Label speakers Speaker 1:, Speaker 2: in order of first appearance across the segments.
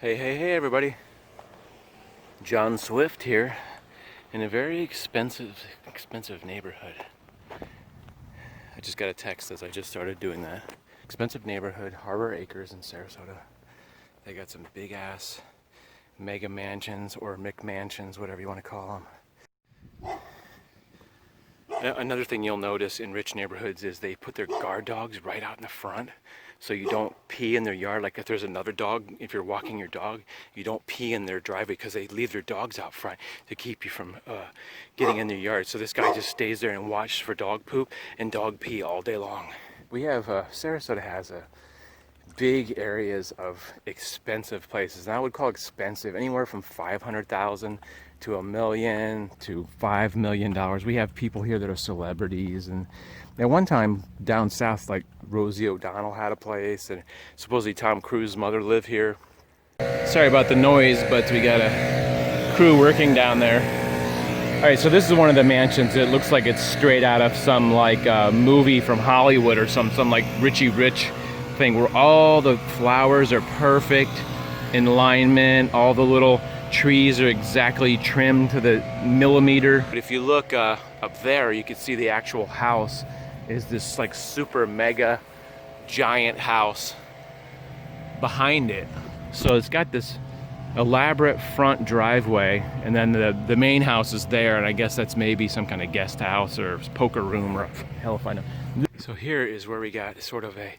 Speaker 1: Hey everybody. John Swift here in a very expensive neighborhood. I just got a text as I just started doing that. Expensive neighborhood, Harbor Acres in Sarasota. They got some big ass mega mansions or McMansions, whatever you want to call them. Another thing you'll notice in rich neighborhoods is they put their guard dogs right out in the front, so you don't pee in their yard. Like if there's another dog, if you're walking your dog, you don't pee in their driveway because they leave their dogs out front to keep you from getting in their yard. So this guy just stays there and watches for dog poop and dog pee all day long. We have, Sarasota has big areas of expensive places, and I would call expensive anywhere from $500,000 to $1 million to $5 million. We have people here that are celebrities, and at one time down south, like Rosie O'Donnell had a place, and supposedly Tom Cruise's mother lived here. Sorry about the noise, but we got a crew working down there. All right, so this is one of the mansions. It looks like it's straight out of some like movie from Hollywood or some like Richie Rich thing, where all the flowers are perfect in alignment, all the little trees are exactly trimmed to the millimeter. But if you look up there, you can see the actual house is this like super mega giant house behind it. So it's got this elaborate front driveway, and then the main house is there, and I guess that's maybe some kind of guest house or poker room or hell if I know. So here is where we got sort of a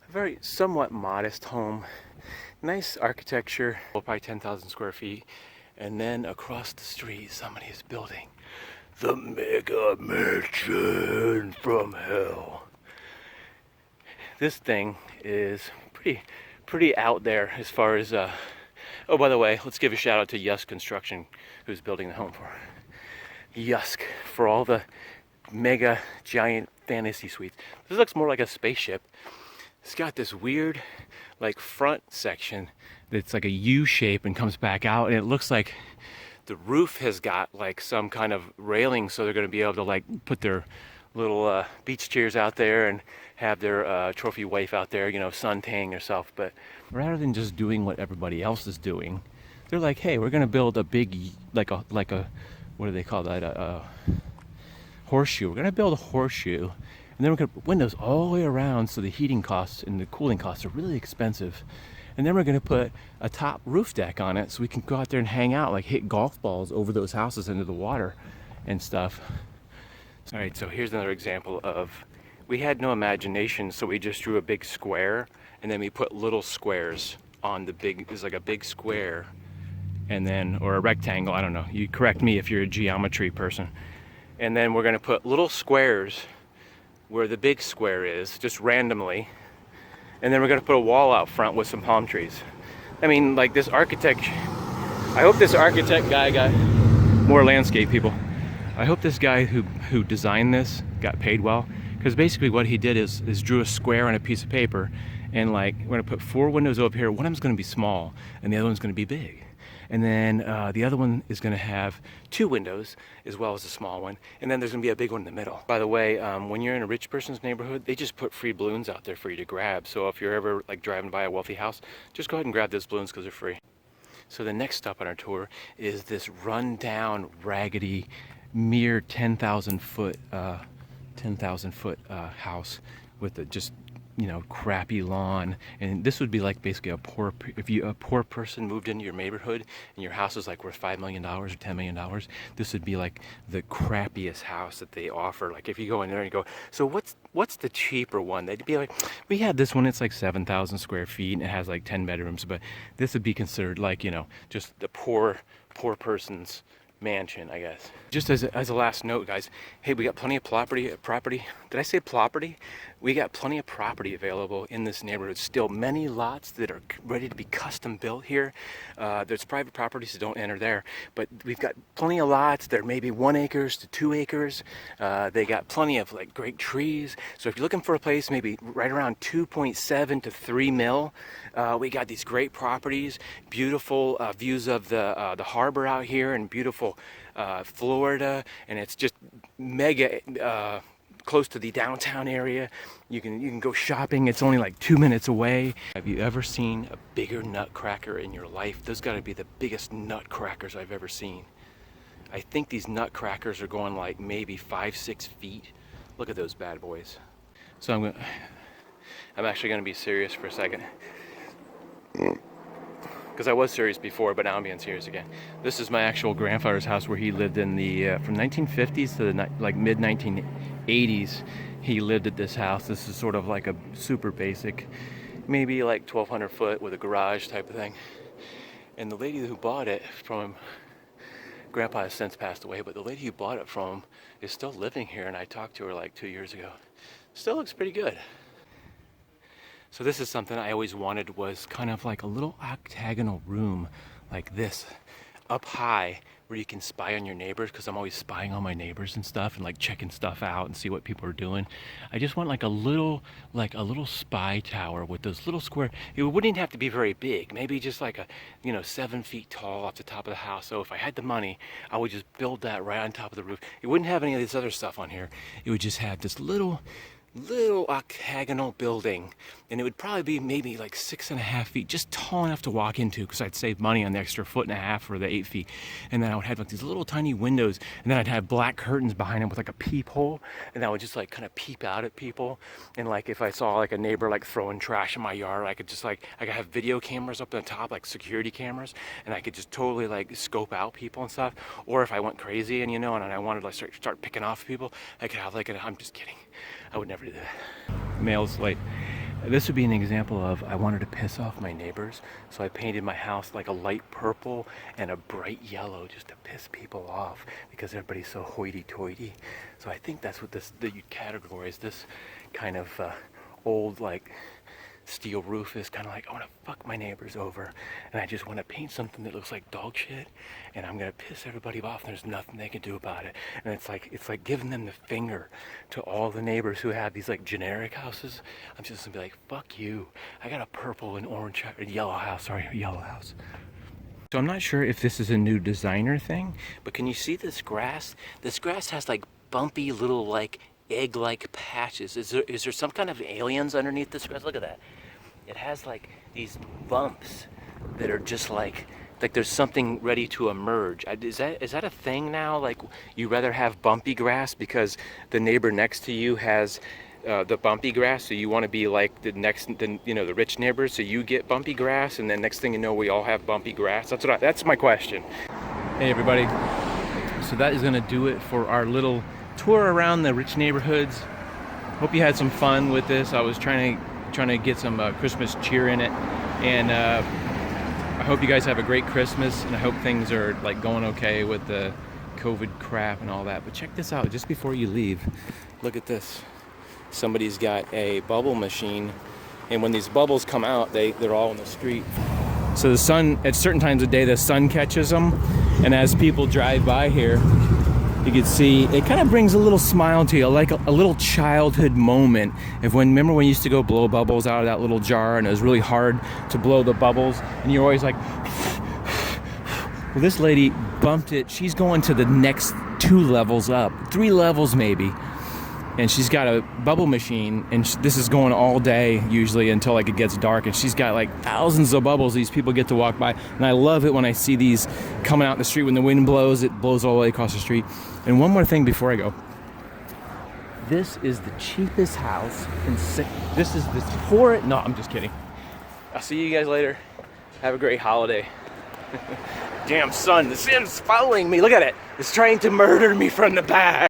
Speaker 1: very somewhat modest home. Nice architecture, probably 10,000 square feet. And then across the street, somebody is building the mega mansion from hell. This thing is pretty out there as far as, oh, by the way, let's give a shout out to Yusk Construction, who's building the home for Yusk, for all the mega giant fantasy suites. This looks more like a spaceship. It's got this weird like front section that's like a U shape and comes back out, and it looks like the roof has got like some kind of railing, so they're going to be able to like put their little beach chairs out there and have their trophy wife out there, you know, suntanning herself. But rather than just doing what everybody else is doing, they're like, hey, we're going to build a big like a what do they call that, a horseshoe. We're going to build a horseshoe, and then we're going to put windows all the way around, so the heating costs and the cooling costs are really expensive. And then we're going to put a top roof deck on it, so we can go out there and hang out, like hit golf balls over those houses into the water and stuff. All right, so here's another example of, we had no imagination, so we just drew a big square, and then we put little squares on the big, it's like a big square, and then, or a rectangle, I don't know. You correct me if you're a geometry person. And then we're going to put little squares where the big square is, just randomly. And then we're going to put a wall out front with some palm trees. I mean, like this architect, I hope this architect guy got more landscape people. I hope this guy who designed this got paid well, because basically what he did is drew a square on a piece of paper, and like we're going to put 4 windows over here. One of them's going to be small and the other one's going to be big. And then the other one is going to have 2 windows as well as a small one. And then there's going to be a big one in the middle. By the way, when you're in a rich person's neighborhood, they just put free balloons out there for you to grab. So if you're ever like driving by a wealthy house, just go ahead and grab those balloons because they're free. So the next stop on our tour is this run-down, raggedy, mere 10,000 foot house with a just, you know, crappy lawn. And this would be like basically a poor person moved into your neighborhood and your house is like worth $5 million or $10 million. This would be like the crappiest house that they offer. Like if you go in there and you go, so what's the cheaper one? They'd be like, we had this one, it's like 7,000 square feet and it has like 10 bedrooms, but this would be considered like, you know, just the poor person's mansion, I guess. Just as a last note, guys, hey, we got plenty of property. Did I say property? We got plenty of property available in this neighborhood still. Many lots that are ready to be custom built here. There's private properties, so don't enter there. But we've got plenty of lots. They're maybe 1 acres to 2 acres. They got plenty of like great trees. So if you're looking for a place maybe right around 2.7 to 3 mil, we got these great properties, beautiful views of the harbor out here, and beautiful Florida, and it's just mega close to the downtown area. You can go shopping. It's only like 2 minutes away. Have you ever seen a bigger nutcracker in your life? Those got to be the biggest nutcrackers I've ever seen. I think these nutcrackers are going like maybe 5-6 feet. Look at those bad boys. So I'm actually going to be serious for a second. Because I was serious before, but now I'm being serious again. This is my actual grandfather's house where he lived in the from 1950s to the like mid 1980s. He lived at this house. This is sort of like a super basic, maybe like 1,200 foot with a garage type of thing. And the lady who bought it from him, Grandpa has since passed away, but the lady who bought it from him is still living here, and I talked to her like 2 years ago. Still looks pretty good. So this is something I always wanted, was kind of like a little octagonal room like this, up high, where you can spy on your neighbors, because I'm always spying on my neighbors and stuff, and like checking stuff out and see what people are doing. I just want like a little spy tower with those little square. It wouldn't have to be very big, maybe just like a 7 feet tall off the top of the house. So if I had the money, I would just build that right on top of the roof. It wouldn't have any of this other stuff on here. It would just have this little octagonal building, and it would probably be maybe like 6.5 feet, just tall enough to walk into, because I'd save money on the extra 1.5 for the 8 feet. And then I would have like these little tiny windows, and then I'd have black curtains behind them with like a peephole, and I would just like kind of peep out at people. And like if I saw like a neighbor like throwing trash in my yard, I could just I could have video cameras up on top, like security cameras, and I could just totally like scope out people and stuff. Or if I went crazy and and I wanted to like start picking off people, I could have I'm just kidding, I would never do that. Male's late. This would be an example of, I wanted to piss off my neighbors, so I painted my house like a light purple and a bright yellow just to piss people off, because everybody's so hoity-toity. So I think that's what you'd categorize this kind of old like steel roof is. Kind of like, I want to fuck my neighbors over, and I just want to paint something that looks like dog shit, and I'm gonna piss everybody off, and there's nothing they can do about it. And it's like giving them the finger to all the neighbors who have these like generic houses. I'm just gonna be like, fuck you, I got a purple and orange yellow house. So I'm not sure if this is a new designer thing, but can you see this grass? This grass has like bumpy little like egg-like patches. Is there some kind of aliens underneath this grass? Look at that. It has like these bumps that are just like there's something ready to emerge. Is that a thing now? Like, you rather have bumpy grass because the neighbor next to you has the bumpy grass, so you want to be like the rich neighbors, so you get bumpy grass, and then next thing you know, we all have bumpy grass. That's my question. Hey everybody. So that is gonna do it for our little tour around the rich neighborhoods. Hope you had some fun with this. I was trying to get some Christmas cheer in it, and I hope you guys have a great Christmas, and I hope things are like going okay with the COVID crap and all that. But check this out, just before you leave, look at this. Somebody's got a bubble machine, and when these bubbles come out, they're all in the street. So the sun, at certain times of day, the sun catches them, and as people drive by here, you can see it kind of brings a little smile to you, like a little childhood moment of remember when you used to go blow bubbles out of that little jar, and it was really hard to blow the bubbles, and you're always like, well, this lady bumped it. She's going to the next 2 levels up, 3 levels maybe, and she's got a bubble machine, and this is going all day usually until like it gets dark, and she's got like thousands of bubbles these people get to walk by. And I love it when I see these coming out in the street. When the wind blows, it blows all the way across the street. And one more thing before I go, this is the cheapest house in this is the poorest. No, I'm just kidding. I'll see you guys later. Have a great holiday. Damn sun, the sun's following me. Look at it. It's trying to murder me from the back.